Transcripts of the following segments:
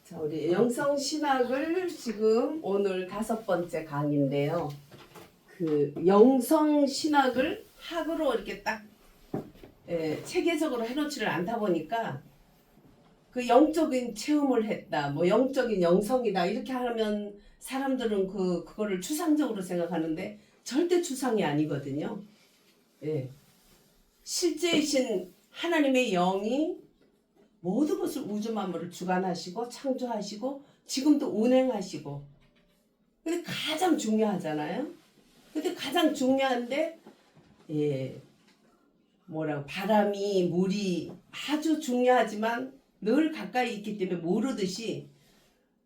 자, 우리 영성신학을 지금 오늘 5번째 강의인데요. 그 영성신학을 학으로 이렇게 딱 체계적으로 해놓지를 않다 보니까 그 영적인 체험을 했다, 뭐 영적인 영성이다 이렇게 하면 사람들은 그거를 추상적으로 생각하는데 절대 추상이 아니거든요. 예. 실제이신 하나님의 영이 모든 것을 우주 만물을 주관하시고 창조하시고 지금도 운행하시고, 근데 가장 중요하잖아요. 근데 가장 중요한데 뭐라고 바람이 물이 아주 중요하지만 늘 가까이 있기 때문에 모르듯이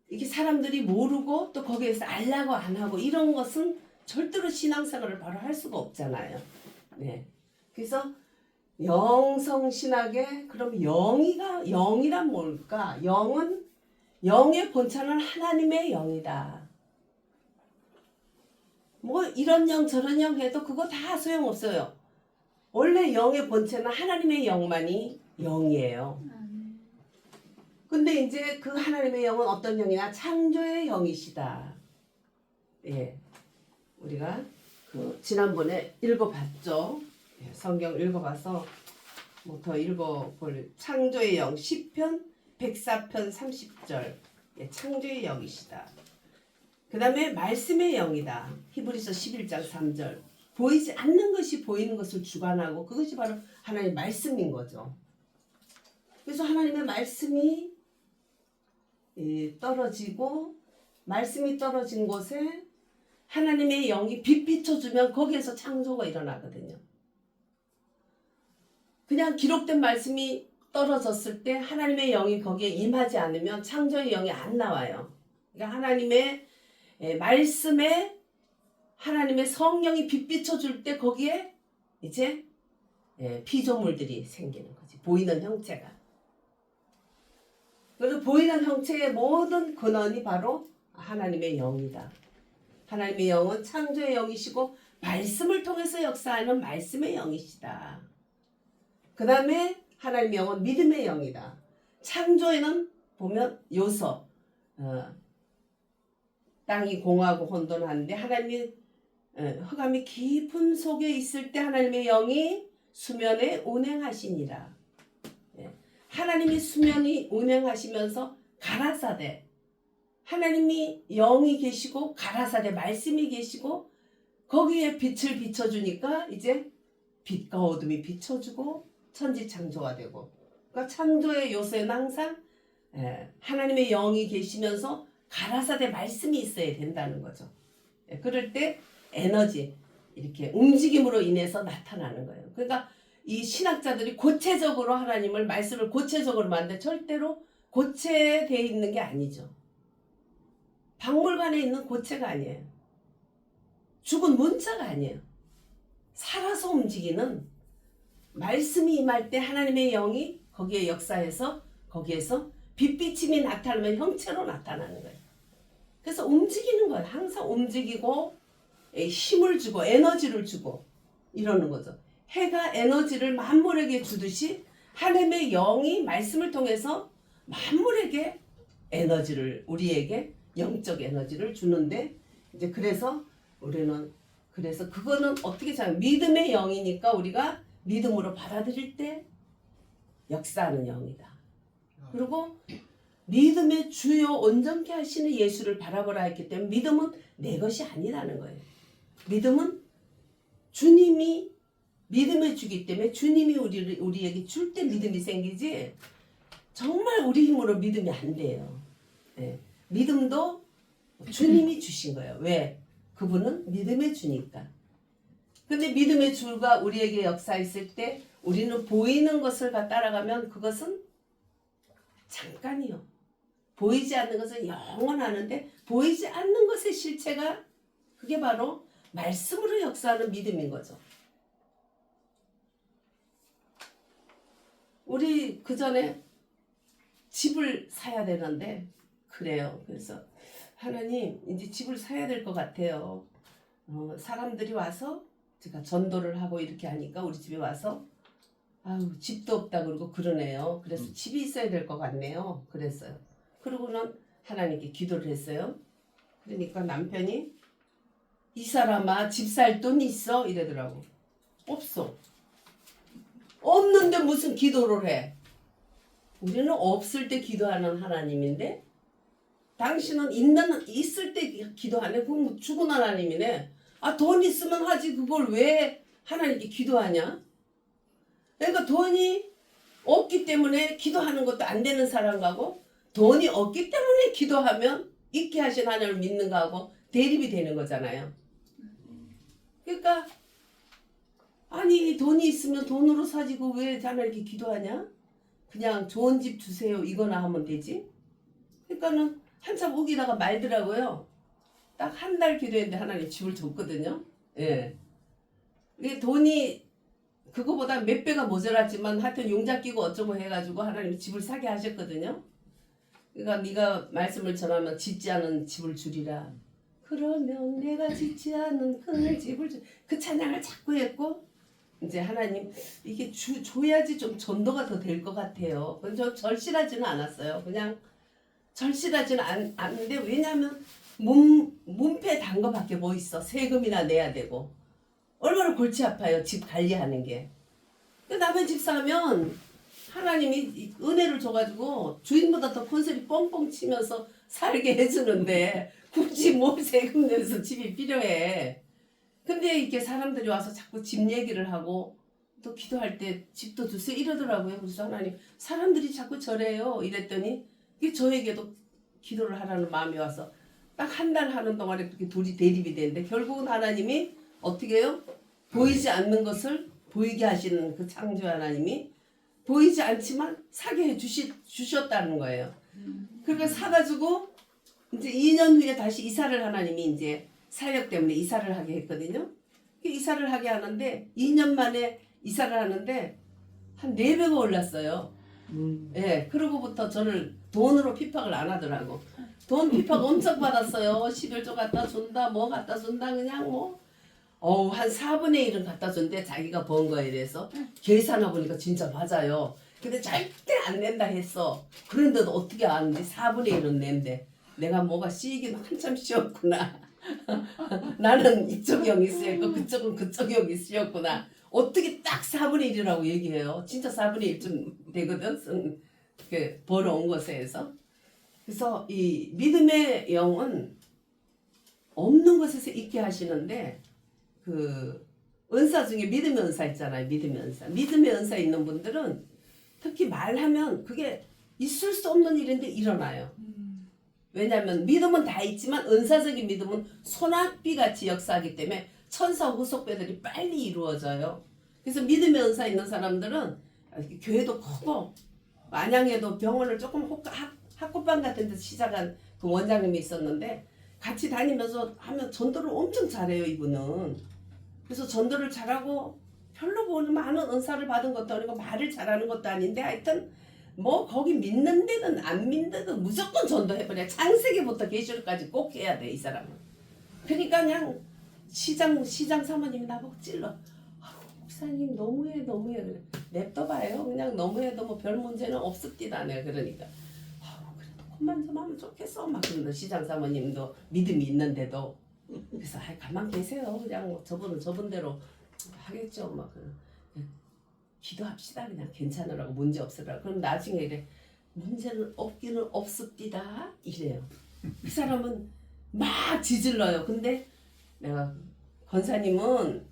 이게 사람들이 모르고 또 거기에서 알라고 안 하고 이런 것은 절대로 신앙생활을 바로 할 수가 없잖아요. 네. 그래서 영성신학에 그럼 영이란 뭘까? 영은 영의 본체는 하나님의 영이다. 뭐 이런 영 저런 영 해도 그거 다 소용없어요. 원래 영의 본체는 하나님의 영만이 영이에요. 근데 이제 그 하나님의 영은 어떤 영이냐? 창조의 영이시다. 예, 우리가 지난번에 읽어봤죠. 예, 성경 읽어봐서 뭐 더 읽어볼 창조의 영 시편 104편 30절. 예, 창조의 영이시다. 그 다음에 말씀의 영이다. 히브리서 11장 3절. 보이지 않는 것이 보이는 것을 주관하고 그것이 바로 하나님의 말씀인 거죠. 그래서 하나님의 말씀이 떨어지고 말씀이 떨어진 곳에 하나님의 영이 빛 비춰주면 거기에서 창조가 일어나거든요. 그냥 기록된 말씀이 떨어졌을 때 하나님의 영이 거기에 임하지 않으면 창조의 영이 안 나와요. 그러니까 하나님의 말씀에 하나님의 성령이 빛 비춰줄 때 거기에 이제 피조물들이 생기는 거지. 보이는 형체가. 그래서 보이는 형체의 모든 근원이 바로 하나님의 영이다. 하나님의 영은 창조의 영이시고 말씀을 통해서 역사하는 말씀의 영이시다. 그 다음에 하나님의 영은 믿음의 영이다. 창조에는 보면 요서 땅이 공하고 혼돈하는데 하나님이 흑암이 깊은 속에 있을 때 하나님의 영이 수면에 운행하시니라. 하나님이 수면이 운행하시면서 가라사대, 하나님이 영이 계시고 가라사대 말씀이 계시고 거기에 빛을 비춰주니까 이제 빛과 어둠이 비춰주고 천지창조가 되고, 그러니까 창조의 요소에는 항상 하나님의 영이 계시면서 가라사대 말씀이 있어야 된다는 거죠. 그럴 때 에너지 이렇게 움직임으로 인해서 나타나는 거예요. 그러니까 이 신학자들이 고체적으로 하나님을 말씀을 고체적으로 만드는데 절대로 고체되어 있는 게 아니죠. 박물관에 있는 고체가 아니에요. 죽은 문자가 아니에요. 살아서 움직이는 말씀이 임할 때 하나님의 영이 거기에 역사해서 거기에서 빛비침이 나타나면 형체로 나타나는 거예요. 그래서 움직이는 거예요. 항상 움직이고 힘을 주고 에너지를 주고 이러는 거죠. 해가 에너지를 만물에게 주듯이 하나님의 영이 말씀을 통해서 만물에게 에너지를, 우리에게 영적 에너지를 주는데, 이제 그래서 우리는 그래서 그거는 어떻게 잘 믿음의 영이니까 우리가 믿음으로 받아들일 때 역사하는 영이다. 그리고 믿음의 주요 온전케 하시는 예수를 바라보라 했기 때문에 믿음은 내 것이 아니라는 거예요. 믿음은 주님이 믿음을 주기 때문에 주님이 우리에게 줄 때 믿음이 생기지 정말 우리 힘으로 믿음이 안 돼요. 네. 믿음도 주님이 주신 거예요. 왜? 그분은 믿음의 주니까. 근데 믿음의 주가 우리에게 역사했을 때 우리는 보이는 것을 따라가면 그것은 잠깐이요. 보이지 않는 것은 영원하는데 보이지 않는 것의 실체가 그게 바로 말씀으로 역사하는 믿음인 거죠. 우리 그 전에 집을 사야 되는데 그래요. 그래서 하나님 이제 집을 사야 될 것 같아요. 사람들이 와서 제가 전도를 하고 이렇게 하니까 우리 집에 와서 아유 집도 없다 그러고 그러네요. 그래서 집이 있어야 될 것 같네요. 그랬어요. 그러고는 하나님께 기도를 했어요. 그러니까 남편이 이 사람아 집 살 돈 있어? 이러더라고. 없어. 없는데 무슨 기도를 해? 우리는 없을 때 기도하는 하나님인데 당신은 있을 때 기도하네. 그럼 죽은 하나님이네. 아, 돈 있으면 하지 그걸 왜 하나님께 기도하냐? 그러니까 돈이 없기 때문에 기도하는 것도 안 되는 사람 가고 돈이 없기 때문에 기도하면 있게 하신 하나님을 믿는 거하고 대립이 되는 거잖아요. 그러니까 아니 돈이 있으면 돈으로 사지고 왜 하나님께 기도하냐? 그냥 좋은 집 주세요 이거나 하면 되지. 그러니까는 한참 우기다가 말더라고요. 딱 한 달 기도했는데 하나님 집을 줬거든요. 예. 이게 돈이 그거보다 몇 배가 모자랐지만 하여튼 용자 끼고 어쩌고 해가지고 하나님이 집을 사게 하셨거든요. 그러니까 네가 말씀을 전하면 짓지 않은 집을 주리라. 그러면 내가 짓지 않은 큰 집을 그 찬양을 자꾸 했고 이제 하나님 이게 줘야지 좀 전도가 더 될 것 같아요. 저 절실하지는 않았어요. 그냥 절실하지는 않는데 왜냐하면 문패 단 거밖에 뭐 있어. 세금이나 내야 되고 얼마나 골치 아파요. 집 관리하는 게. 남의 집 사면 하나님이 은혜를 줘가지고 주인보다 더 콘솔이 뻥뻥 치면서 살게 해주는데 굳이 뭐 세금 내서 집이 필요해. 근데 이렇게 사람들이 와서 자꾸 집 얘기를 하고 또 기도할 때 집도 주세요 이러더라고요. 그래서 하나님 사람들이 자꾸 저래요 이랬더니 이게 저에게도 기도를 하라는 마음이 와서 딱 한 달 하는 동안에 그렇게 둘이 대립이 되는데 결국은 하나님이 어떻게 해요? 보이지 않는 것을 보이게 하시는 그 창조 하나님이 보이지 않지만 사게 해 주셨다는 거예요. 그러니까 사가지고 이제 2년 후에 다시 이사를 하나님이 이제 사역 때문에 이사를 하게 했거든요. 이사를 하게 하는데 2년 만에 이사를 하는데 한 4배가 올랐어요. 예, 그러고부터 저를 돈으로 핍박을 안 하더라고. 돈 핍박 엄청 받았어요. 11조 갖다 준다, 뭐 갖다 준다, 그냥 뭐. 한 4분의 1은 갖다 준대 자기가 번 거에 대해서. 계산해 보니까 진짜 맞아요. 근데 절대 안 낸다 했어. 그런데도 어떻게 아는지 4분의 1은 낸대. 내가 뭐가 씌이긴 한참 씌었구나. 나는 이쪽 형이 쓰였고 그쪽은 그쪽 형이 쓰였구나. 어떻게 딱 4분의 1이라고 얘기해요. 진짜 4분의 1쯤 되거든. 벌어온 것에서. 그래서 이 믿음의 영은 없는 것에서 있게 하시는데 그 은사 중에 믿음의 은사 있잖아요. 믿음의 은사. 믿음의 은사 있는 분들은 특히 말하면 그게 있을 수 없는 일인데 일어나요. 왜냐하면 믿음은 다 있지만 은사적인 믿음은 소낙비같이 역사하기 때문에 천사 후속배들이 빨리 이루어져요. 그래서 믿음의 은사 있는 사람들은 교회도 크고 만양에도 병원을 조금 학구방 같은 데서 시작한 그 원장님이 있었는데 같이 다니면서 하면 전도를 엄청 잘해요. 이분은. 그래서 전도를 잘하고 별로 보는 많은 은사를 받은 것도 아니고 말을 잘하는 것도 아닌데 하여튼 뭐 거기 믿는 데든 안 믿는 데든 무조건 전도해버려. 창세기부터 계시록까지 꼭 해야 돼 이 사람은. 그러니까 그냥 시장 사모님이 나보고 찔러. 목사님 너무해 그래. 냅둬봐요. 그냥 너무해도 뭐 별 문제는 없습니다. 내가 그러니까 그래도 그만 좀 하면 좋겠어 막 그러는 시장 사모님도 믿음이 있는데도. 그래서 가만 계세요. 그냥 뭐 저분은 저분대로 하겠죠. 막 기도합시다. 그냥 괜찮으라고 문제 없으라고. 그럼 나중에 이래 문제는 없기는 없습니다. 이래요. 그 사람은 막 지질러요. 근데 내가 권사님은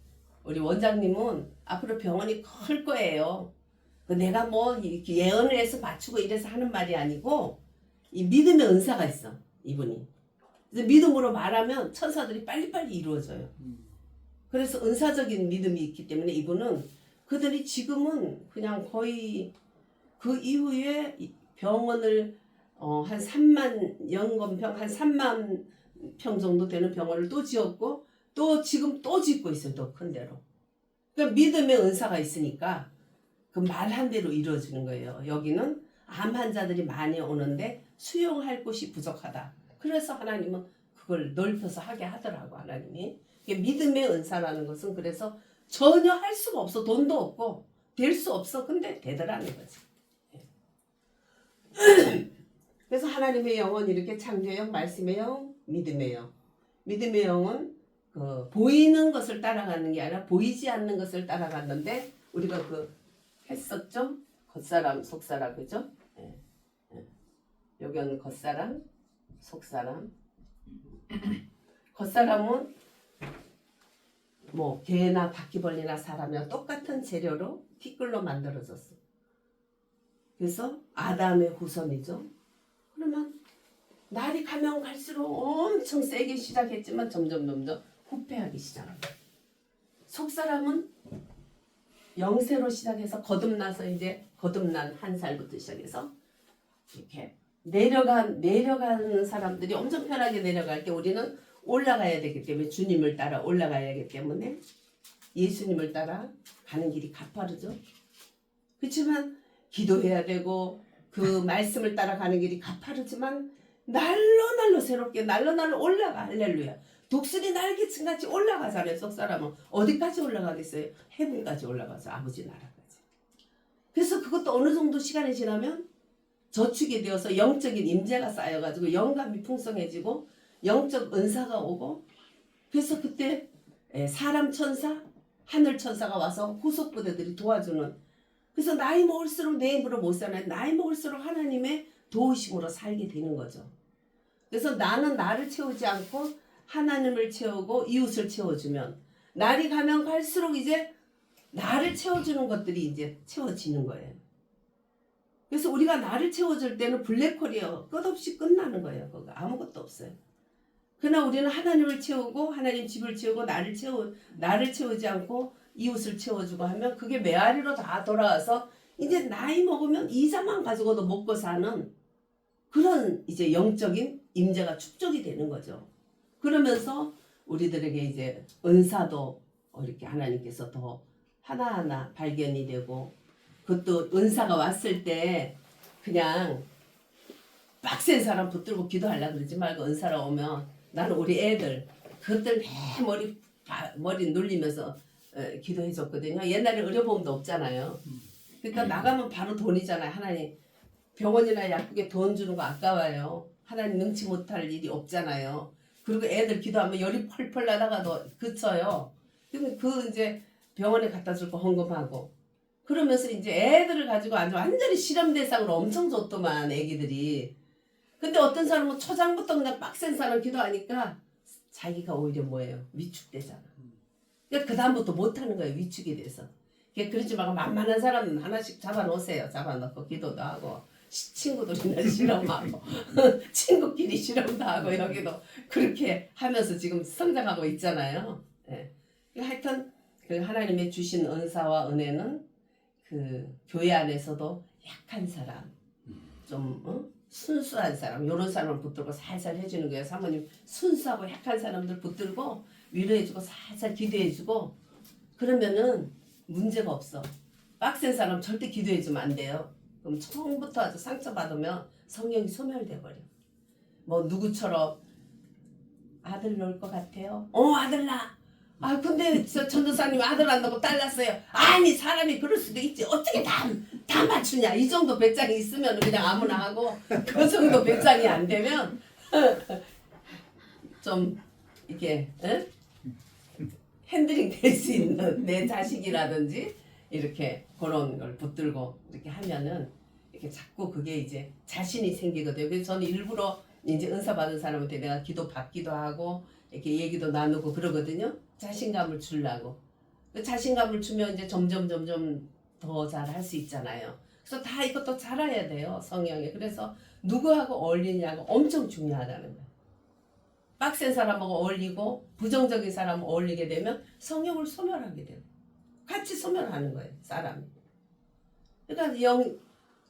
우리 원장님은 앞으로 병원이 클 거예요. 내가 뭐 이렇게 예언을 해서 맞추고 이래서 하는 말이 아니고 이 믿음의 은사가 있어. 이분이. 그래서 믿음으로 말하면 천사들이 빨리빨리 이루어져요. 그래서 은사적인 믿음이 있기 때문에 이분은 그들이 지금은 그냥 거의 그 이후에 병원을 한 3만 연건평 한 3만 평 정도 되는 병원을 또 지었고 또 지금 또 짓고 있어요. 더 큰 데로. 그러니까 믿음의 은사가 있으니까 그 말한 대로 이루어지는 거예요. 여기는 암 환자들이 많이 오는데 수용할 곳이 부족하다. 그래서 하나님은 그걸 넓혀서 하게 하더라고 하나님이. 믿음의 은사라는 것은 그래서 전혀 할 수가 없어. 돈도 없고 될 수 없어. 근데 되더라는 거지. 그래서 하나님의 영은 이렇게 창조의 영, 말씀의 영, 믿음의 영. 믿음의 영은 그 보이는 것을 따라가는 게 아니라 보이지 않는 것을 따라갔는데 우리가 그 했었죠. 겉사람, 속사람, 그죠? 예. 예. 여기는 겉사람, 속사람. 겉사람은 뭐 개나 바퀴벌레나 사람이랑 똑같은 재료로 티끌로 만들어졌어. 그래서 아담의 후손이죠. 그러면 날이 가면 갈수록 엄청 세게 시작했지만 점점 후퇴하기 시작합니다. 속사람은 영세로 시작해서 거듭나서 이제 거듭난 한 살부터 시작해서 이렇게 내려가는 사람들이 엄청 편하게 내려갈 때 우리는 올라가야 되기 때문에 주님을 따라 올라가야 하기 때문에 예수님을 따라 가는 길이 가파르죠. 그렇지만 기도해야 되고 그 말씀을 따라가는 길이 가파르지만 날로 새롭게 날로 올라가. 할렐루야. 독수리 날개층 같이 올라가잖아요. 속사람은 어디까지 올라가겠어요? 해분까지 올라가서 아버지 나라까지. 그래서 그것도 어느 정도 시간이 지나면 저축이 되어서 영적인 임재가 쌓여가지고 영감이 풍성해지고 영적 은사가 오고 그래서 그때 사람 천사, 하늘 천사가 와서 후속 부대들이 도와주는. 그래서 나이 먹을수록 내 힘으로 못 사나요? 나이 먹을수록 하나님의 도우심으로 살게 되는 거죠. 그래서 나는 나를 채우지 않고 하나님을 채우고 이웃을 채워주면 날이 가면 갈수록 이제 나를 채워주는 것들이 이제 채워지는 거예요. 그래서 우리가 나를 채워줄 때는 블랙홀이요. 끝없이 끝나는 거예요. 그거 아무것도 없어요. 그러나 우리는 하나님을 채우고 하나님 집을 채우고 나를 채우지 않고 이웃을 채워주고 하면 그게 메아리로 다 돌아와서 이제 나이 먹으면 이자만 가지고도 먹고 사는 그런 이제 영적인 임재가 축적이 되는 거죠. 그러면서 우리들에게 이제 은사도 이렇게 하나님께서 더 하나하나 발견이 되고 그것도 은사가 왔을 때 그냥 빡센 사람 붙들고 기도하려고 그러지 말고 은사가 오면 나는 우리 애들 그것들 매 머리 눌리면서 기도해 줬거든요. 옛날에 의료보험도 없잖아요. 그러니까 나가면 바로 돈이잖아요. 하나님 병원이나 약국에 돈 주는 거 아까워요. 하나님 능치 못할 일이 없잖아요. 그리고 애들 기도하면 열이 펄펄 나다가도 그쳐요. 그러면 그 이제 병원에 갖다 줄 거 헌금하고 그러면서 이제 애들을 가지고 아주 완전히 실험 대상으로 엄청 좋더만 애기들이. 근데 어떤 사람은 초장부터 그냥 빡센 사람 기도하니까 자기가 오히려 뭐예요? 위축되잖아. 그러니까 그 다음부터 못하는 거예요. 위축이 돼서. 그러지 말고 만만한 사람 하나씩 잡아놓으세요. 잡아놓고 기도도 하고 친구들이나 실험하고 친구끼리 실험도 하고 여기도 그렇게 하면서 지금 성장하고 있잖아요. 예. 하여튼 그 하나님의 주신 은사와 은혜는 그 교회 안에서도 약한 사람, 좀 순수한 사람, 이런 사람을 붙들고 살살 해주는 거예요. 사모님 순수하고 약한 사람들 붙들고 위로해주고 살살 기도해주고 그러면은 문제가 없어. 빡센 사람 절대 기도해주면 안 돼요. 그럼 처음부터 아주 상처받으면 성령이 소멸돼 버려. 뭐 누구처럼 아들 낳을 것 같아요? 아들 낳아. 아 근데 저 전도사님 아들 낳는다고 딸 낳았어요. 아니 사람이 그럴 수도 있지. 어떻게 다 맞추냐. 이 정도 배짱이 있으면 그냥 아무나 하고 그 정도 배짱이 안 되면 좀 이렇게 핸들링 될 수 있는 내 자식이라든지 이렇게 그런 걸 붙들고 이렇게 하면은 이렇게 자꾸 그게 이제 자신이 생기거든요. 그래서 저는 일부러 이제 은사 받은 사람한테 내가 기도 받기도 하고 이렇게 얘기도 나누고 그러거든요. 자신감을 주려고. 그 자신감을 주면 이제 점점 더 잘 할 수 있잖아요. 그래서 다 이것도 잘해야 돼요. 성향에. 그래서 누구하고 어울리냐가 엄청 중요하다는 거예요. 빡센 사람하고 어울리고 부정적인 사람하고 어울리게 되면 성욕을 소멸하게 돼요. 같이 소멸하는 거예요. 사람이. 그러니까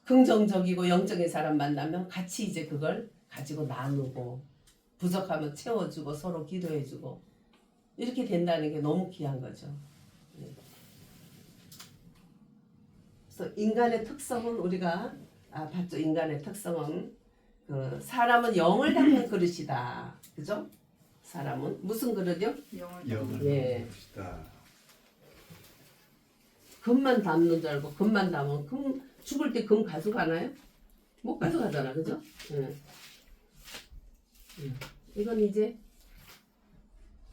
긍정적이고 영적인 사람 만나면 같이 이제 그걸 가지고 나누고 부족하면 채워주고 서로 기도해주고 이렇게 된다는 게 너무 귀한 거죠. 그래서 인간의 특성은 우리가 봤죠. 인간의 특성은 그 사람은 영을 담는 그릇이다. 그죠? 사람은 무슨 그릇이요? 영을 예. 그릇이다. 금만 담는 줄 알고 금만 담으면 죽을 때 금 가져가나요? 못 가져가잖아, 그죠? 응. 응. 이건 이제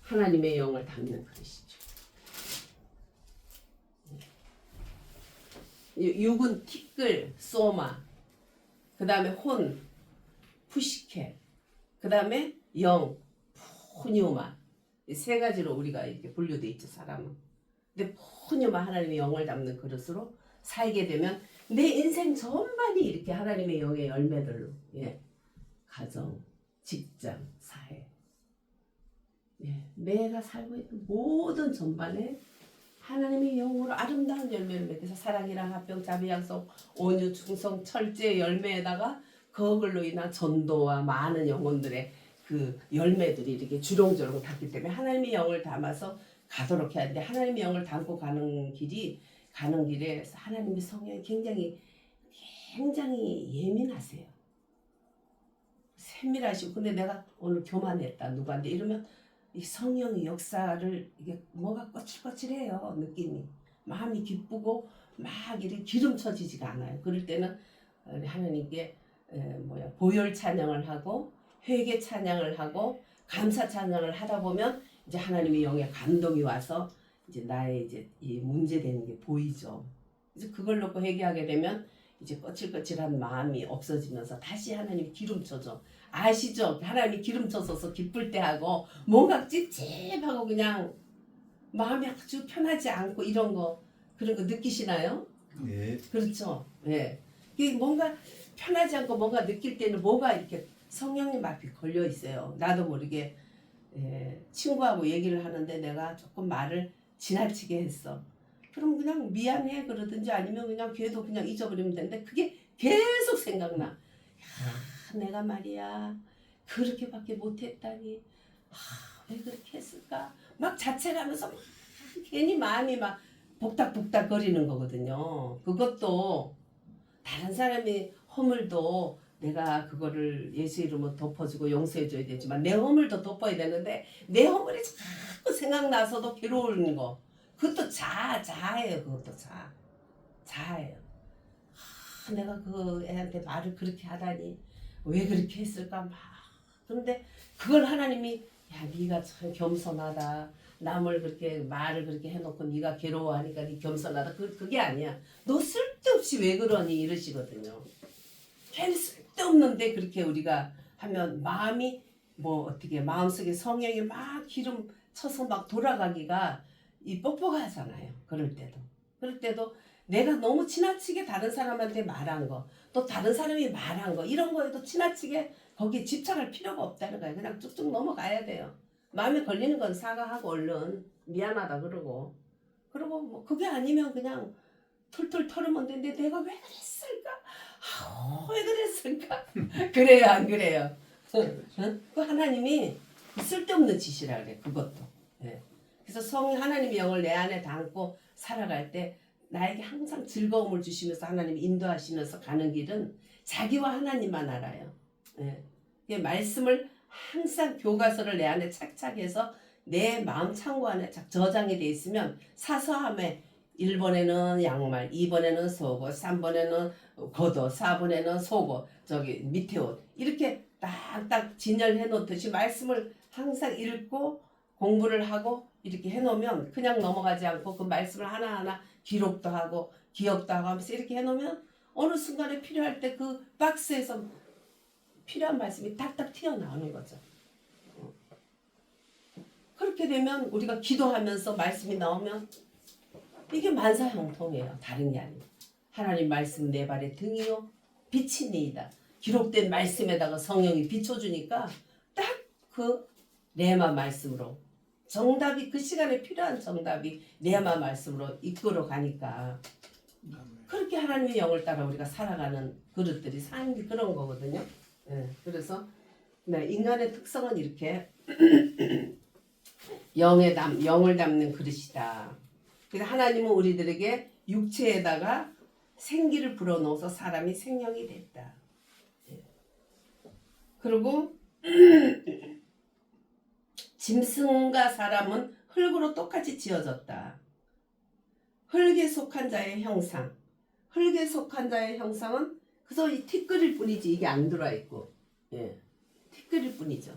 하나님의 영을 담는 그릇이죠. 육은 티끌, 소마, 그 다음에 혼, 푸시케, 그 다음에 영, 푸뉴마. 이 세 가지로 우리가 이렇게 분류돼 있죠, 사람은. 근데 푸뉴마 하나님의 영을 담는 그릇으로 살게 되면 내 인생 전반이 이렇게 하나님의 영의 열매들로, 예, 가정, 직장, 사회, 예, 내가 살고 있는 모든 전반에 하나님의 영으로 아름다운 열매를 맺어서 사랑이랑 합병, 자비, 약속, 온유, 충성, 철저의 열매에다가 그걸로 인한 전도와 많은 영혼들의 그 열매들이 이렇게 주렁주렁 닿기 때문에 하나님의 영을 담아서 가도록 해야 되는데, 하나님의 영을 담고 가는 길에 하나님의 성령이 굉장히 예민하세요. 세밀하시고. 근데 내가 오늘 교만했다 누구한테 이러면 이 성령의 역사를 이게 뭐가 거칠거칠해요. 느낌이 마음이 기쁘고 막 이렇게 기름쳐지지가 않아요. 그럴 때는 하나님께 보혈 찬양을 하고 회개 찬양을 하고 감사 찬양을 하다 보면 이제 하나님의 영의 감동이 와서 이제 나의 이제 이 문제되는 게 보이죠. 그래서 그걸 놓고 회개하게 되면 이제 거칠거칠한 마음이 없어지면서 다시 하나님이 기름쳐줘. 아시죠? 하나님이 기름쳐서 기쁠 때 하고 뭔가 찝찝하고 그냥 마음이 아주 편하지 않고 이런 거, 그런 거 느끼시나요? 네. 그렇죠. 네. 이게 뭔가 편하지 않고 뭔가 느낄 때는 뭐가 이렇게 성령님 앞에 걸려 있어요. 나도 모르게 친구하고 얘기를 하는데 내가 조금 말을 지나치게 했어. 그럼 그냥 미안해 그러든지 아니면 그냥 걔도 그냥 잊어버리면 되는데 그게 계속 생각나. 야, 내가 말이야 그렇게밖에 못했다니. 왜 그렇게 했을까? 막 자책하면서 막 괜히 마음이 막 복닥복닥 거리는 거거든요. 그것도 다른 사람이 허물도 내가 그거를 예수 이름으로 덮어주고 용서해줘야 되지만 내 허물도 덮어야 되는데 내 허물이 자꾸 생각나서도 괴로운 거, 그것도 자아예요. 그것도 자아예요. 내가 그 애한테 말을 그렇게 하다니 왜 그렇게 했을까 막. 그런데 그걸 하나님이 야 네가 참 겸손하다. 남을 그렇게 말을 그렇게 해놓고 네가 괴로워하니까 네 겸손하다. 그게 아니야. 너 쓸데없이 왜 그러니 이러시거든요. 괜히 쓸데없는데 그렇게 우리가 하면 마음이 어떻게 마음속에 성령이 막 기름 쳐서 막 돌아가기가 이 뻑뻑하잖아요. 그럴 때도 내가 너무 지나치게 다른 사람한테 말한 거, 또 다른 사람이 말한 거 이런 거에도 지나치게 거기에 집착할 필요가 없다는 거예요. 그냥 쭉쭉 넘어가야 돼요. 마음에 걸리는 건 사과하고 얼른 미안하다 그러고 뭐 그게 아니면 그냥 툴툴 털으면 되는데 내가 왜 그랬을까? 왜 그랬을까? 그래요 안 그래요? 응? 그 하나님이 쓸데없는 짓이라 그래. 그것도. 네. 그래서 하나님의 영을 내 안에 담고 살아갈 때 나에게 항상 즐거움을 주시면서 하나님이 인도하시면서 가는 길은 자기와 하나님만 알아요. 네. 말씀을 항상 교과서를 내 안에 착착해서 내 마음 창고 안에 저장이 돼 있으면 사서함에 1번에는 양말, 2번에는 속옷, 3번에는 겉옷, 4번에는 속옷, 저기 밑에 옷 이렇게 딱딱 진열해 놓듯이 말씀을 항상 읽고 공부를 하고 이렇게 해놓으면 그냥 넘어가지 않고 그 말씀을 하나하나 기록도 하고 기억도 하고 하면서 이렇게 해놓으면 어느 순간에 필요할 때 그 박스에서 필요한 말씀이 딱딱 튀어나오는 거죠. 그렇게 되면 우리가 기도하면서 말씀이 나오면 이게 만사형통이에요. 다른 게 아니에요. 하나님 말씀 내 발의 등이요 빛이니이다. 기록된 말씀에다가 성령이 비춰주니까 딱 그 레마 말씀으로 정답이 그 시간에 필요한 정답이 레마 말씀으로 이끌어 가니까 그렇게 하나님의 영을 따라 우리가 살아가는 그릇들이 삶이 그런 거거든요. 네, 그래서 인간의 특성은 이렇게 영을 담는 그릇이다. 그래서 하나님은 우리들에게 육체에다가 생기를 불어넣어서 사람이 생명이 됐다. 그리고 짐승과 사람은 흙으로 똑같이 지어졌다. 흙에 속한 자의 형상. 흙에 속한 자의 형상은 그래서 이 티끌일 뿐이지 이게 안 들어와 있고, 예, 티끌일 뿐이죠.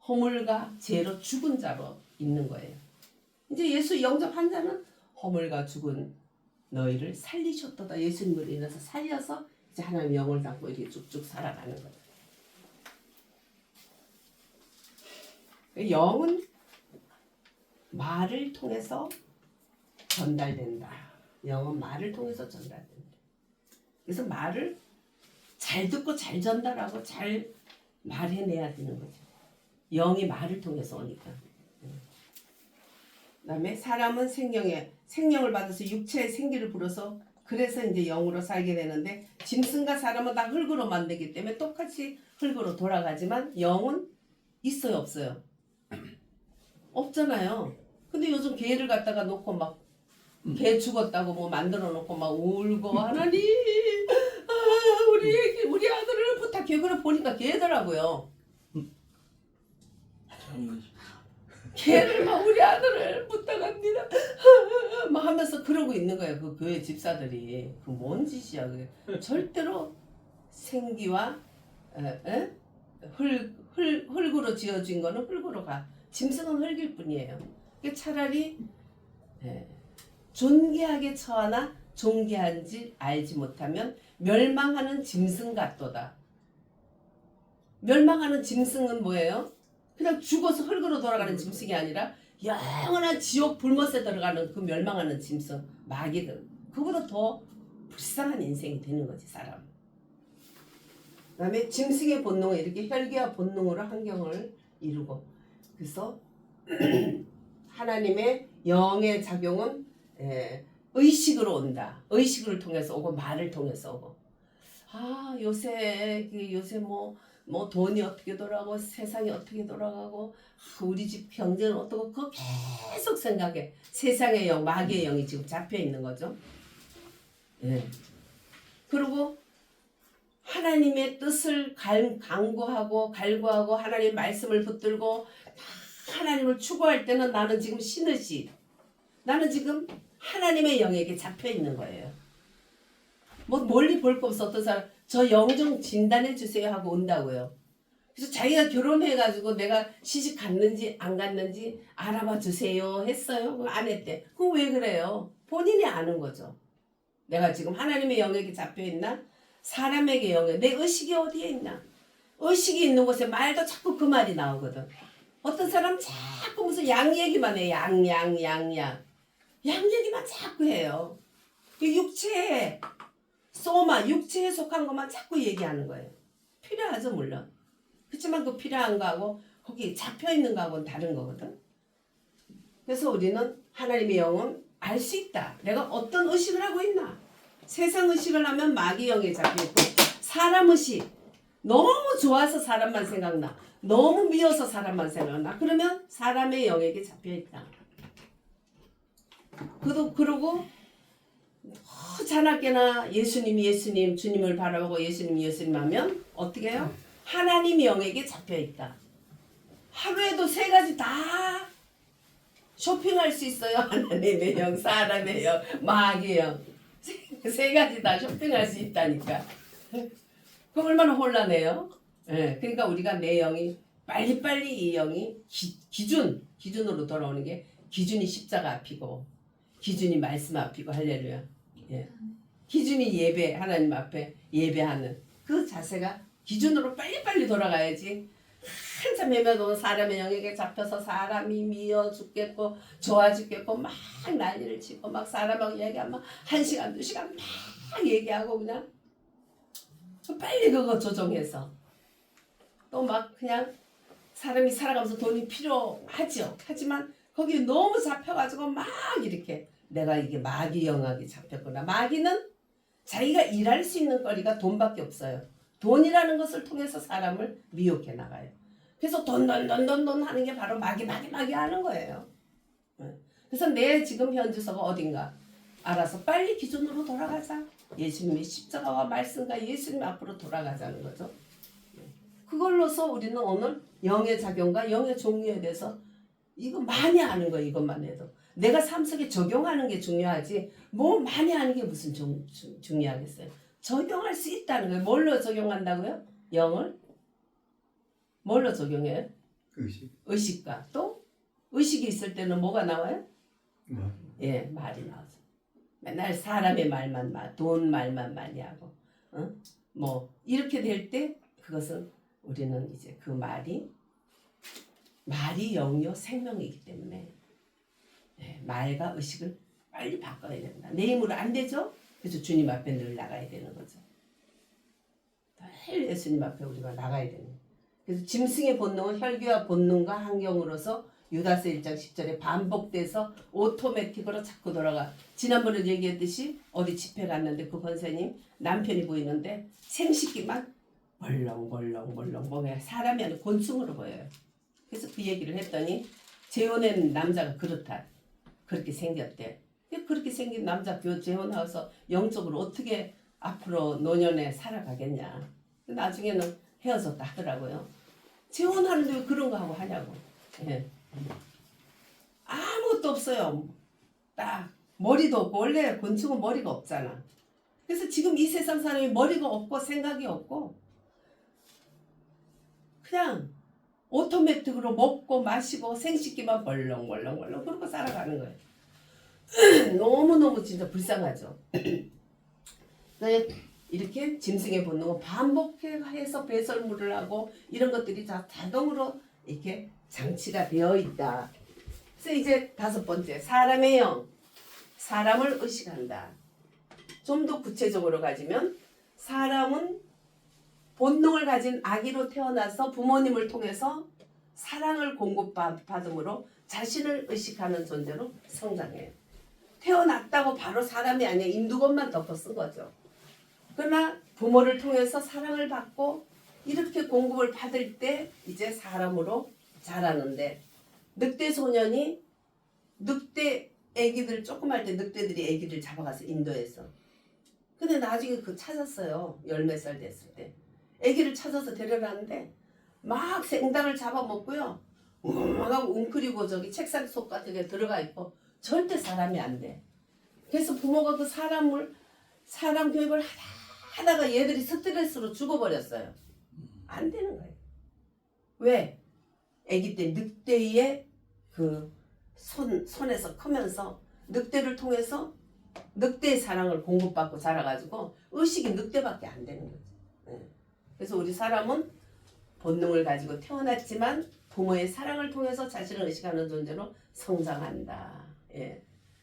허물과 죄로 죽은 자로 있는 거예요. 이제 예수 영접한 자는 허물과 죽은 너희를 살리셨도다. 예수님을 인해서 살려서 이제 하나님 영을 담고 이렇게 쭉쭉 살아가는 거죠. 영은 말을 통해서 전달된다. 영은 말을 통해서 전달된다. 그래서 말을 잘 듣고 잘 전달하고 잘 말해내야 되는 거죠. 영이 말을 통해서 오니까. 그다음에 사람은 생명을 받아서 육체의 생기를 불어서 그래서 이제 영으로 살게 되는데 짐승과 사람은 다 흙으로 만들기 때문에 똑같이 흙으로 돌아가지만 영은 있어요, 없어요? 없잖아요. 근데 요즘 개를 갖다가 놓고 막 개 죽었다고 뭐 만들어 놓고 막 울고 하나님 우리 아들을 부탁해. 그래 보니까 개더라고요. 개를 막 우리 아들을 부탁합니다. 막 하면서 그러고 있는 거예요. 그 교회 집사들이. 그 뭔 짓이야 그게. 절대로 생기와 흙으로 지어진 거는 흙으로 가. 짐승은 흙일 뿐이에요. 차라리 존귀하게 처하나 존귀한지 알지 못하면 멸망하는 짐승 같도다. 멸망하는 짐승은 뭐예요? 그냥 죽어서 흙으로 돌아가는 짐승이 아니라 영원한 지옥 불못에 들어가는 그 멸망하는 짐승, 마귀들. 그보다 더 불쌍한 인생이 되는 거지, 사람. 그 다음에 짐승의 본능은 이렇게 혈기와 본능으로 환경을 이루고, 그래서 하나님의 영의 작용은 의식으로 온다. 의식을 통해서 오고 말을 통해서 오고. 요새 뭐 돈이 어떻게 돌아가고 세상이 어떻게 돌아가고 우리 집 경제는 어떻고 그거 계속 생각해. 세상의 영, 마귀의 영이 지금 잡혀 있는 거죠. 그리고 하나님의 뜻을 갈구하고 하나님의 말씀을 붙들고 하나님을 추구할 때는 나는 지금 신의식, 나는 지금 하나님의 영에게 잡혀 있는 거예요. 뭐 멀리 볼 거 없어. 어떤 사람 저 영 좀 진단해 주세요 하고 온다고요. 그래서 자기가 결혼해가지고 내가 시집 갔는지 안 갔는지 알아봐 주세요 했어요. 안 했대. 그럼 왜 그래요? 본인이 아는 거죠. 내가 지금 하나님의 영에게 잡혀 있나? 사람에게 영에 내 의식이 어디에 있나? 의식이 있는 곳에 말도 자꾸 그 말이 나오거든. 어떤 사람 자꾸 무슨 양 얘기만 해. 양 얘기만 자꾸 해요. 육체에 육체에 속한 것만 자꾸 얘기하는 거예요. 필요하죠, 물론. 그렇지만 그 필요한 거하고 거기 잡혀있는 거하고는 다른 거거든. 그래서 우리는 하나님의 영은 알 수 있다. 내가 어떤 의식을 하고 있나. 세상 의식을 하면 마귀 영에 잡혀있고, 사람 의식 너무 좋아서 사람만 생각나, 너무 미워서 사람만 생각나, 그러면 사람의 영에게 잡혀있다. 그러고 자나깨나 예수님 주님을 바라보고 예수님 하면 어떻게 해요? 하나님 영에게 잡혀있다. 하루에도 3가지 다 쇼핑할 수 있어요. 하나님의 영, 사람의 영, 마귀의 영. 3가지 다 쇼핑할 수 있다니까. 그럼 얼마나 혼란해요? 그러니까 우리가 내 영이 빨리빨리 이 영이 기준으로 돌아오는 게 기준이 십자가 앞이고 기준이 말씀 앞이고 할렐루야. 기준이 예배, 하나님 앞에 예배하는 그 자세가 기준으로 빨리빨리 돌아가야지. 한참 헤매도 사람의 영에게 잡혀서 사람이 미워 죽겠고 좋아 죽겠고 막 난리를 치고 막 사람하고 얘기하면 1시간 2시간 막 얘기하고 그냥 빨리 그거 조정해서 또 막 그냥 사람이 살아가면서 돈이 필요하죠. 하지만 거기에 너무 잡혀가지고 막 이렇게 내가 이게 마귀 영역에 잡혔구나. 마귀는 자기가 일할 수 있는 거리가 돈밖에 없어요. 돈이라는 것을 통해서 사람을 미혹해 나가요. 그래서 돈 하는 게 바로 마귀 하는 거예요. 그래서 내 지금 현주소가 어딘가 알아서 빨리 기준으로 돌아가자. 예수님의 십자가와 말씀과 예수님 앞으로 돌아가자는 거죠. 그걸로서 우리는 오늘 영의 작용과 영의 종류에 대해서 이거 많이 아는 거예요. 이것만 해도. 내가 삶 속에 적용하는 게 중요하지 뭐 많이 아는 게 무슨 중요하겠어요. 적용할 수 있다는 거예요. 뭘로 적용한다고요? 영을 뭘로 적용해요? 의식. 의식과 또 의식이 있을 때는 뭐가 나와요? 말. 예, 말이 나오죠. 맨날 사람의 말만 돈 말만 많이 하고, 뭐 이렇게 될 때 그것은 우리는 이제 그 말이 영요 생명이기 때문에 말과 의식을 빨리 바꿔야 된다. 내 힘으로 안 되죠? 그래서 주님 앞에 늘 나가야 되는 거죠. 늘 예수님 앞에 우리가 나가야 되는 거예요. 그래서 짐승의 본능은 혈기와 본능과 환경으로서 유다서 1장 10절에 반복돼서 오토매틱으로 자꾸 돌아가. 지난번에 얘기했듯이 어디 집회 갔는데 그 권사님 남편이 보이는데 생식기만 벌렁벌렁 보면 사람이 아니라 곤충으로 보여요. 그래서 그 얘기를 했더니 재혼한 남자가 그렇다. 그렇게 생겼대. 그렇게 생긴 남자 재혼해서 영적으로 어떻게 앞으로 노년에 살아가겠냐. 나중에는 헤어졌다 하더라고요. 재혼하는데 왜 그런 거 하고 하냐고. 예. 아무것도 없어요. 딱 머리도 없고 원래 곤충은 머리가 없잖아. 그래서 지금 이 세상 사람이 머리가 없고 생각이 없고 그냥 오토매틱으로 먹고 마시고 생식기만 벌렁벌렁 그러고 살아가는 거예요. 너무너무 진짜 불쌍하죠. 이렇게 짐승의 본능은 반복해서 배설물을 하고 이런 것들이 다 자동으로 이렇게 장치가 되어 있다. 그래서 이제 5번째, 사람의 영, 사람을 의식한다. 좀 더 구체적으로 가지면 사람은 본능을 가진 아기로 태어나서 부모님을 통해서 사랑을 공급받음으로 자신을 의식하는 존재로 성장해요. 태어났다고 바로 사람이 아니야. 인두것만 덮어 쓴 거죠. 그러나 부모를 통해서 사랑을 받고 이렇게 공급을 받을 때 이제 사람으로 자라는데 늑대 소년이 늑대 애기들 조금 할 때 늑대들이 애기들 잡아가서 인도에서 근데 나중에 그 찾았어요. 10몇 살 됐을 때 애기를 찾아서 데려가는데 막 생닭을 잡아먹고요. 하고 웅크리고 저기 책상 속 같은 데 들어가 있고 절대 사람이 안 돼. 그래서 부모가 그 사람 교육을 하다가 얘들이 스트레스로 죽어버렸어요. 안 되는 거예요. 왜? 아기 때 늑대의 그 손에서 크면서 늑대를 통해서 늑대의 사랑을 공급받고 자라가지고 의식이 늑대밖에 안 되는 거죠. 그래서 우리 사람은 본능을 가지고 태어났지만 부모의 사랑을 통해서 자신을 의식하는 존재로 성장한다.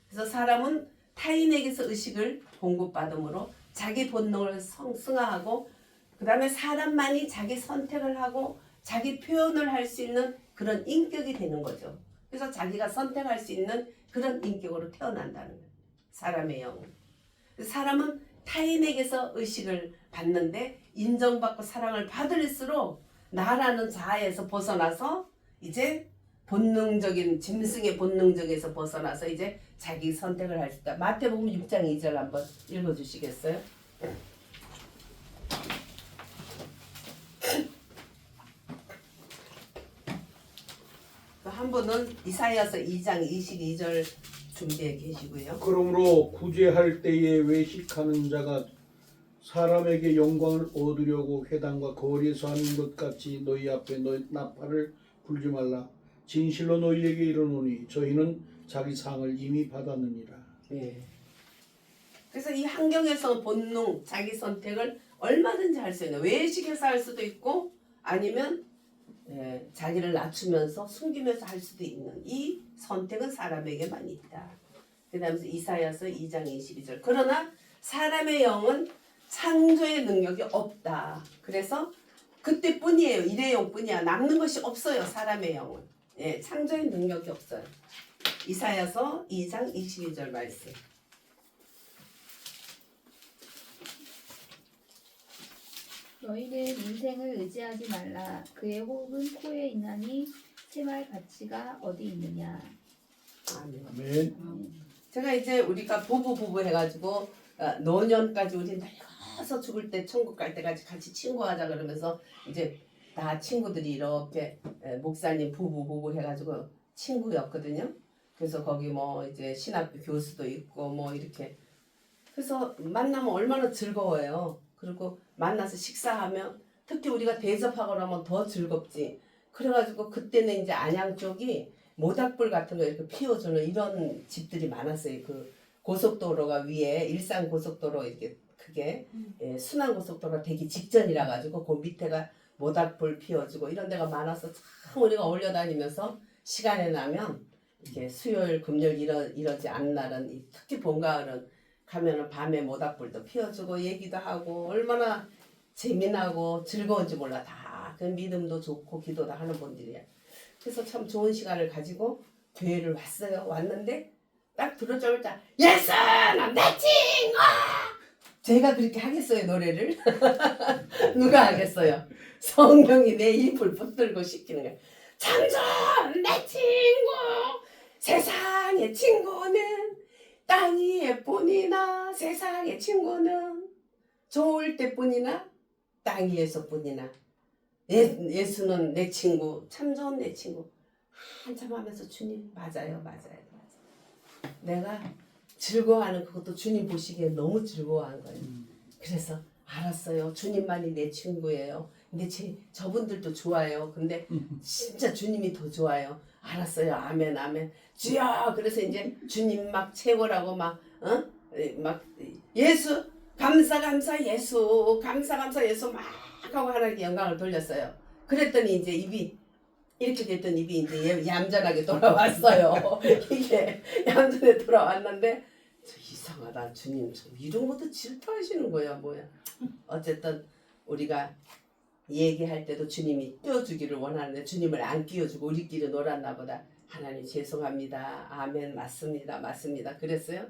그래서 사람은 타인에게서 의식을 공급받음으로 자기 본능을 승화하고 그 다음에 사람만이 자기 선택을 하고 자기 표현을 할 수 있는 그런 인격이 되는 거죠. 그래서 자기가 선택할 수 있는 그런 인격으로 태어난다는 거예요. 사람의 영. 사람은 타인에게서 의식을 받는데 인정받고 사랑을 받을수록 나라는 자아에서 벗어나서 이제 본능적인 짐승의 본능적에서 벗어나서 이제 자기 선택을 할 수 있다. 마태복음 6장 2절 한번 읽어주시겠어요? 한 분은 이사야서 2장 22절 준비해 계시고요. 그러므로 구제할 때에 외식하는 자가 사람에게 영광을 얻으려고 회당과 거리에서 하는 것 같이 너희 앞에 나팔을 불지 말라. 진실로 너희에게 이르노니 저희는 자기 상을 이미 받았느니라. 그래서 이 환경에서 본능, 자기 선택을 얼마든지 할 수 있는 외식해서 할 수도 있고 아니면 자기를 낮추면서 숨기면서 할 수도 있는 이 선택은 사람에게만 있다. 그 다음에 이사야서 2장 22절 그러나 사람의 영은 창조의 능력이 없다. 그래서 그때뿐이에요. 일회용뿐이야. 남는 것이 없어요. 사람의 영은. 창조의 능력이 없어요. 이사야서 2장 22절 말씀. 너희는 인생을 의지하지 말라. 그의 호흡은 코에 있나니 sem할 가치가 어디 있느냐. 아멘. 아멘. 제가 이제 우리가 부부 해가지고 노년까지 우리 늙어서 죽을 때 천국 갈 때까지 같이 친구하자 그러면서 이제 다 친구들이 이렇게 목사님 부부 해가지고 친구였거든요. 그래서 거기 뭐 이제 신학교 교수도 있고 뭐 이렇게 그래서 만나면 얼마나 즐거워요. 그리고 만나서 식사하면 특히 우리가 대접하거나 하면 더 즐겁지. 그래가지고 그때는 이제 안양 쪽이 모닥불 같은 거 이렇게 피워주는 이런 집들이 많았어요. 그 고속도로가 위에 일산 고속도로 이렇게 크게 예, 순환 고속도로가 되기 직전이라 가지고 그 밑에가 모닥불 피워주고 이런 데가 많아서 참 우리가 어울려 다니면서 시간에 나면 이렇게 수요일 금요일 이러지 않는 날은 특히 봄 가을은 가면은 밤에 모닥불도 피워주고 얘기도 하고 얼마나 재미나고 즐거운지 몰라. 다 그 믿음도 좋고 기도도 하는 분들이야. 그래서 참 좋은 시간을 가지고 교회를 왔어요. 왔는데 딱 들어오자마자 예수는 내 친구. 제가 그렇게 하겠어요 노래를? 누가 하겠어요? 성령이 내 입을 붙들고 시키는 거예요. 창조 내 친구. 세상의 친구는 땅 위에뿐이나 세상의 친구는 좋을 때뿐이나 땅 위에서뿐이나 예수는 내 친구 참 좋은 내 친구. 한참 하면서 주님 맞아요. 내가 즐거워하는 그것도 주님 보시기에 너무 즐거워한 거예요. 그래서 알았어요. 주님만이 내 친구예요. 근데 저분들도 좋아요. 근데 진짜 주님이 더 좋아요. 알았어요. 아멘 아멘. 주여. 그래서 이제 주님 막 최고라고 막 예수 감사 예수 감사 예수 막 하고 하나님께 영광을 돌렸어요. 그랬더니 이제 입이 이렇게 됐던 입이 이제 얌전하게 돌아왔어요. 이게 얌전하게 돌아왔는데 이상하다. 주님 좀 이런 것도 질투하시는 거야 뭐야. 어쨌든 우리가 얘기할 때도 주님이 끼워주기를 원하는데 주님을 안 끼워주고 우리끼리 놀았나 보다. 하나님 죄송합니다. 아멘 맞습니다. 그랬어요.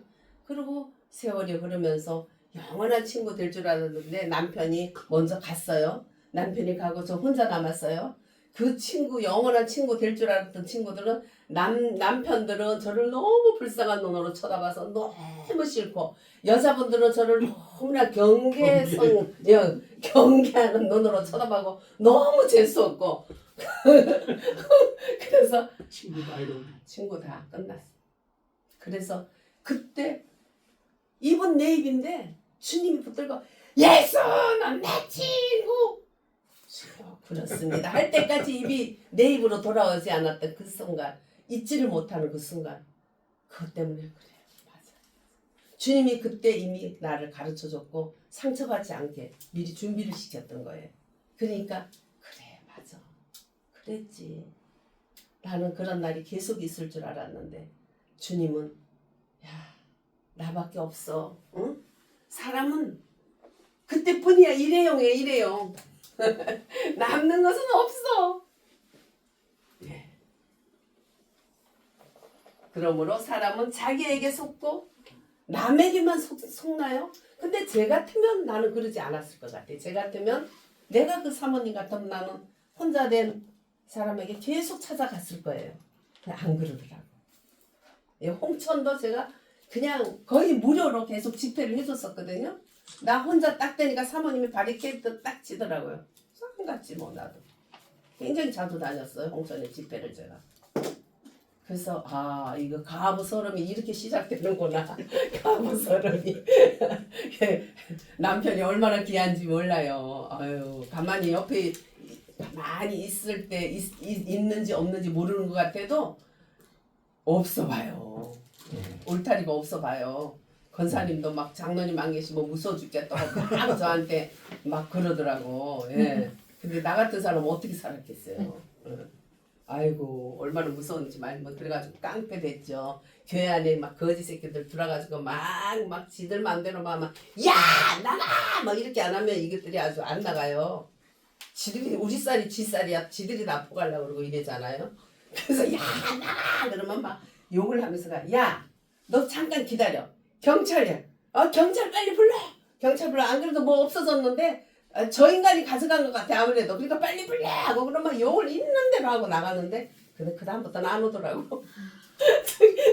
그리고 세월이 흐르면서 영원한 친구 될 줄 알았는데 남편이 먼저 갔어요. 남편이 가고 저 혼자 남았어요. 그 친구 영원한 친구 될 줄 알았던 친구들은 남편들은 저를 너무 불쌍한 눈으로 쳐다봐서 너무 싫고 여자분들은 저를 너무나 경계하는 눈으로 쳐다보고 너무 재수없고 그래서 친구 다 끝났어. 그래서 그때 입은 내 입인데 주님이 붙들고 예수는 내 친구 그렇습니다 할 때까지 입이 내 입으로 돌아오지 않았던 그 순간 잊지를 못하는 그 순간 그것 때문에 그래 맞아. 주님이 그때 이미 나를 가르쳐줬고 상처받지 않게 미리 준비를 시켰던 거예요. 그러니까 그래 맞아 그랬지. 나는 그런 날이 계속 있을 줄 알았는데 주님은 야 나밖에 없어. 응? 사람은 그때뿐이야. 일회용. 남는 것은 없어. 네. 그러므로 사람은 자기에게 속고 남에게만 속나요? 근데 제 같으면 나는 그러지 않았을 것 같아. 제 같으면 내가 그 사모님 같으면 나는 혼자 된 사람에게 계속 찾아갔을 거예요. 근데 안 그러더라고. 홍천도 제가 그냥 거의 무료로 계속 집회를 해줬었거든요. 나 혼자 딱 되니까 사모님이 바리케이트 딱 치더라고요. 쌍같이 뭐 나도. 굉장히 자주 다녔어요. 홍천에 집회를 제가. 그래서 이거 가부서름이 이렇게 시작되는구나. 가부서름이. 남편이 얼마나 귀한지 몰라요. 아유 가만히 옆에 가만히 있을 때 있는지 없는지 모르는 것 같아도 없어 봐요. 울타리가 없어 봐요. 권사님도 막 장로님 안 계시면 무서워 죽겠다고 막 저한테 막 그러더라고. 예. 근데 나 같은 사람은 어떻게 살았겠어요. 아이고 얼마나 무서운지 말면 그래가지고 깡패 됐죠. 교회 안에 막 거지 새끼들 들어가지고 막 지들 마음대로 막 야 나가 막 이렇게 안 하면 이것들이 아주 안 나가요. 지들이 우리 쌀이 지 쌀이야. 지들이 나 포가려고 그러고 이래잖아요. 그래서 야 나가 그러면 막 욕을 하면서 야 너 잠깐 기다려. 경찰이야. 경찰 빨리 불러. 경찰 불러. 안 그래도 뭐 없어졌는데 저 인간이 가져간 것 같아 아무래도. 그러니까 빨리 불러 하고 그러면 욕을 있는 대로 하고 나가는데 근데 그 다음부터는 안 오더라고.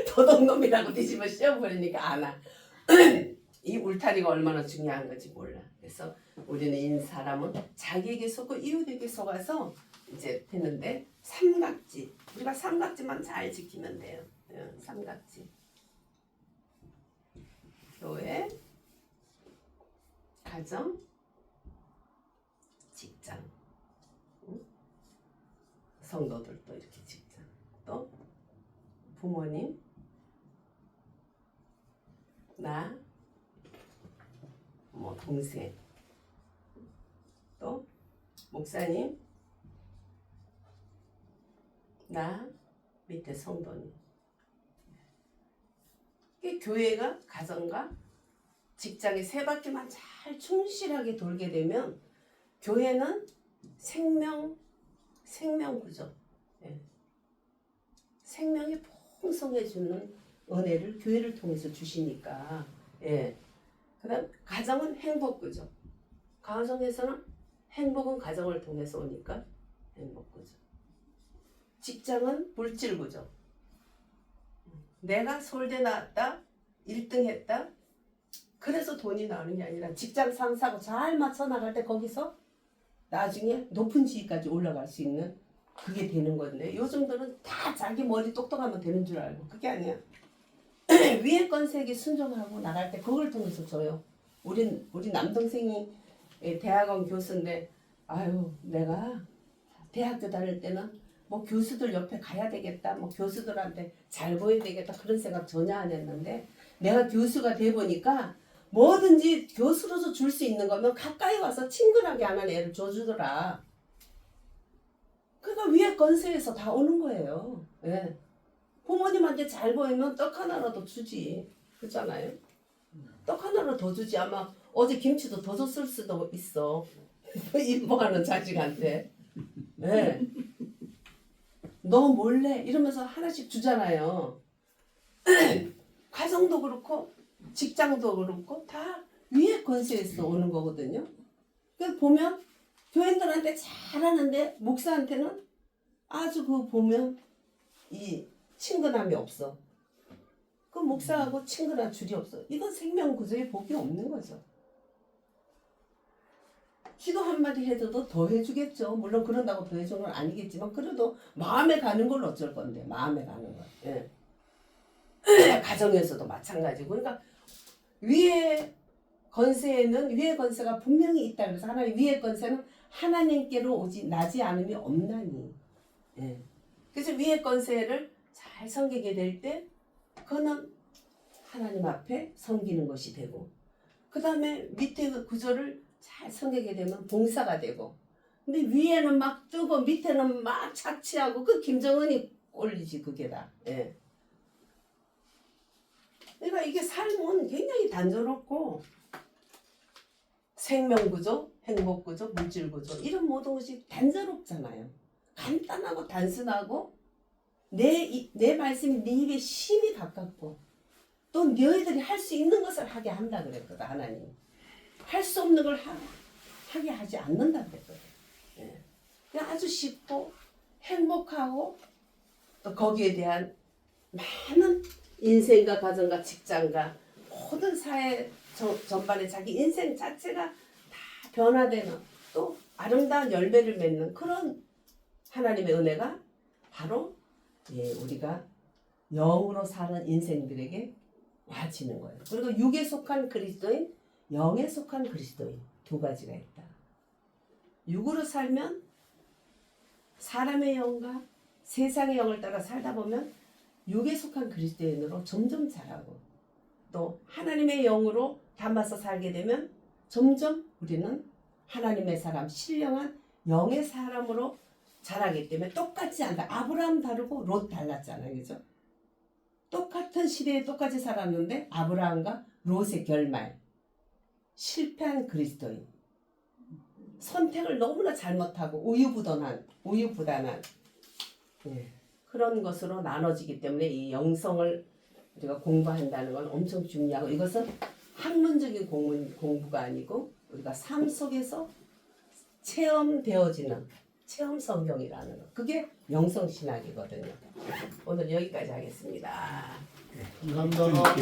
도둑놈이라고 뒤집어 씌워버리니까 안 와. 이 울타리가 얼마나 중요한 건지 몰라. 그래서 우리는 이 사람은 자기에게 속고 이웃에게 속아서 이제 되는데 삼각지. 우리가 삼각지만 잘 지키면 돼요. 삼각지. 교회, 가정, 직장. 성도들도 이렇게 직장. 또 부모님, 나, 뭐 동생, 또 목사님, 나, 밑에 성도님. 이 교회가 가정과 직장의 세 바퀴만 잘 충실하게 돌게 되면 교회는 생명 구조, 예. 생명이 풍성해주는 은혜를 교회를 통해서 주시니까, 예. 그다음 가정은 행복 구조. 가정에서는 행복은 가정을 통해서 오니까 행복 구조. 직장은 물질 구조. 내가 서울대 나왔다, 1등 했다. 그래서 돈이 나오는 게 아니라 직장 상사하고 잘 맞춰 나갈 때 거기서 나중에 높은 지위까지 올라갈 수 있는 그게 되는 건데 요즘들은 다 자기 머리 똑똑하면 되는 줄 알고 그게 아니야. 위에 건색에 순종하고 나갈 때 그걸 통해서 줘요. 우리 남동생이 대학원 교수인데 아유 내가 대학교 다닐 때는 뭐 교수들 옆에 가야 되겠다, 뭐 교수들한테 잘 보여야 되겠다 그런 생각 전혀 안 했는데 내가 교수가 돼 보니까 뭐든지 교수로서 줄 수 있는 거면 가까이 와서 친근하게 하는 애를 줘주더라. 그러니까 위에 건세에서 다 오는 거예요. 예. 부모님한테 잘 보이면 떡 하나라도 주지. 그렇잖아요. 떡 하나라도 더 주지. 아마 어제 김치도 더 줬을 수도 있어. 이뻐하는 자식한테. 예. 너 몰래 이러면서 하나씩 주잖아요. 가정도 그렇고 직장도 그렇고 다 위에 권세에서 오는 거거든요. 그래서 보면 교인들한테 잘하는데 목사한테는 아주 그 보면 이 친근함이 없어. 그 목사하고 친근한 줄이 없어. 이건 생명 구조에 복이 없는 거죠. 기도 한마디 해줘도 더 해주겠죠. 물론 그런다고 더 해주는 건 아니겠지만 그래도 마음에 가는 걸 어쩔 건데 마음에 가는 거. 예. 가정에서도 마찬가지고 그러니까 위에 건세가 분명히 있다. 그래서 하나님 위에 건세는 하나님께로 오지 나지 않음이 없나니. 예. 그래서 위에 건세를 잘 섬기게 될 때 그거는 하나님 앞에 섬기는 것이 되고 그 다음에 밑에 그 구조를 잘 섬기게 되면 봉사가 되고 근데 위에는 막 뜨고 밑에는 막 착취하고 그 김정은이 꼴리지 그게 다. 예. 그러니까 이게 삶은 굉장히 단조롭고 생명구조, 행복구조, 물질구조 이런 모든 것이 단조롭잖아요. 간단하고 단순하고 내 말씀이 네 입에 심이 가깝고 또 너희들이 할 수 있는 것을 하게 한다 그랬거든 하나님. 할 수 없는 걸 하게 하지 않는다 그랬거든. 예. 그냥 아주 쉽고 행복하고 또 거기에 대한 많은 인생과 가정과 직장과 모든 사회 전반에 자기 인생 자체가 다 변화되는 또 아름다운 열매를 맺는 그런 하나님의 은혜가 바로 우리가 영으로 사는 인생들에게 와지는 거예요. 그리고 육에 속한 그리스도인, 영에 속한 그리스도인 두 가지가 있다. 육으로 살면 사람의 영과 세상의 영을 따라 살다 보면 육에 속한 그리스도인으로 점점 자라고 또 하나님의 영으로 담아서 살게 되면 점점 우리는 하나님의 사람, 신령한 영의 사람으로 자라기 때문에 똑같지 않다. 아브라함 다르고 롯 달랐잖아요. 그죠? 똑같은 시대에 똑같이 살았는데 아브라함과 롯의 결말. 실패한 그리스도인. 선택을 너무나 잘못하고 우유부단한 그런 것으로 나눠지기 때문에 이 영성을 우리가 공부한다는 건 엄청 중요하고 이것은 학문적인 공부가 아니고 우리가 삶 속에서 체험되어지는 체험 성경이라는 거. 그게 영성신학이거든요. 오늘 여기까지 하겠습니다. 감사합니다.